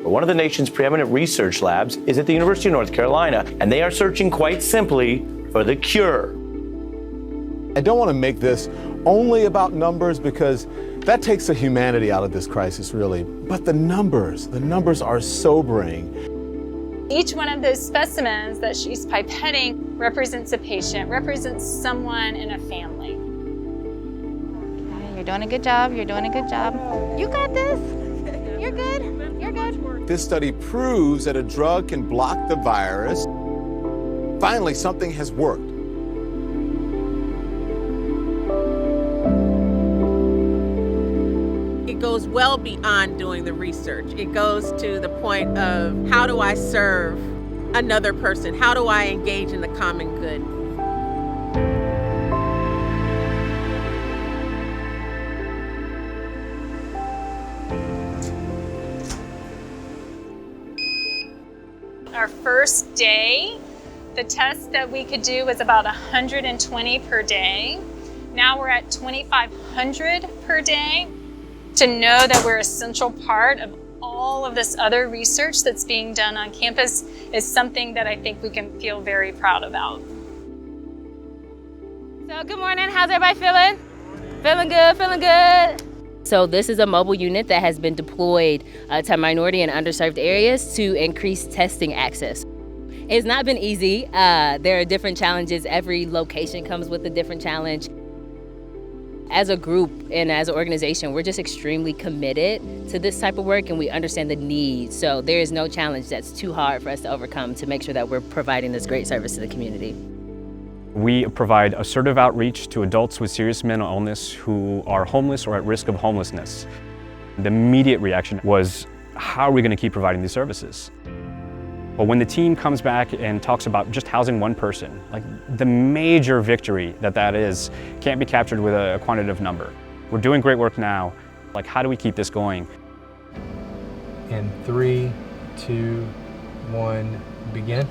But one of the nation's preeminent research labs is at the University of North Carolina, and they are searching quite simply for the cure. I don't want to make this only about numbers because that takes the humanity out of this crisis, really. But the numbers are sobering. Each one of those specimens that she's pipetting represents a patient, represents someone in a family. You're doing a good job, you're doing a good job. You got this, you're good, you're good. This study proves that a drug can block the virus. Finally, something has worked. It goes well beyond doing the research. It goes to the point of how do I serve another person? How do I engage in the common good? Our first day, the test that we could do was about 120 per day. Now we're at 2,500 per day. To know that we're an essential part of all of this other research that's being done on campus is something that I think we can feel very proud about. So good morning, how's everybody feeling? Feeling good, feeling good. So this is a mobile unit that has been deployed to minority and underserved areas to increase testing access. It's not been easy. There are different challenges. Every location comes with a different challenge. As a group and as an organization, we're just extremely committed to this type of work and we understand the need. So there is no challenge that's too hard for us to overcome to make sure that we're providing this great service to the community. We provide assertive outreach to adults with serious mental illness who are homeless or at risk of homelessness. The immediate reaction was, how are we going to keep providing these services? But when the team comes back and talks about just housing one person, like the major victory that is can't be captured with a quantitative number. We're doing great work now. Like, how do we keep this going? In 3, 2, 1, begin.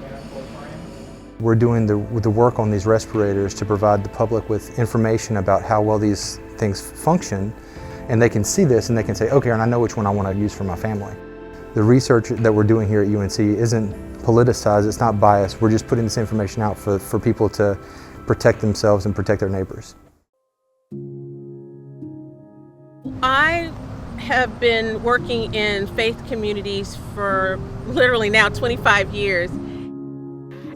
We're doing the work on these respirators to provide the public with information about how well these things function, and they can see this and they can say, okay, and I know which one I want to use for my family. The research that we're doing here at UNC isn't politicized, it's not biased. We're just putting this information out for people to protect themselves and protect their neighbors. I have been working in faith communities for literally now 25 years.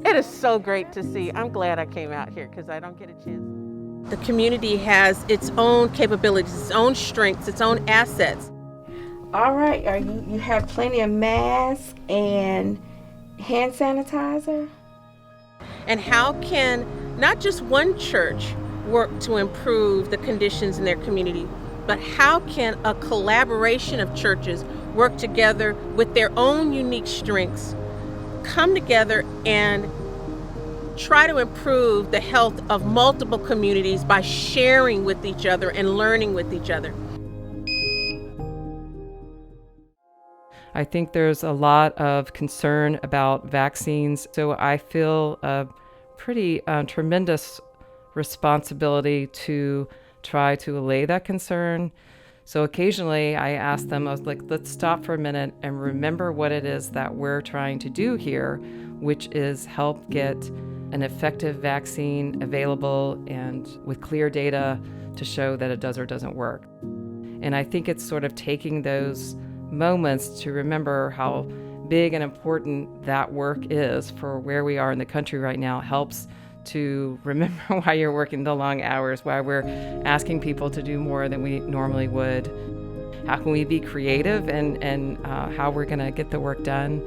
It is so great to see. I'm glad I came out here because I don't get a chance. The community has its own capabilities, its own strengths, its own assets. All right, you have plenty of masks and hand sanitizer? And how can not just one church work to improve the conditions in their community, but how can a collaboration of churches work together with their own unique strengths, come together and try to improve the health of multiple communities by sharing with each other and learning with each other? I think there's a lot of concern about vaccines, so I feel a pretty tremendous responsibility to try to allay that concern. So occasionally I ask them, I was like, let's stop for a minute and remember what it is that we're trying to do here, which is help get an effective vaccine available and with clear data to show that it does or doesn't work. And I think it's sort of taking those moments to remember how big and important that work is for where we are in the country right now. Helps to remember why you're working the long hours, why we're asking people to do more than we normally would. How can we be creative and how we're going to get the work done,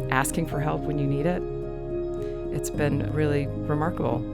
asking for help when you need it. It's been really remarkable.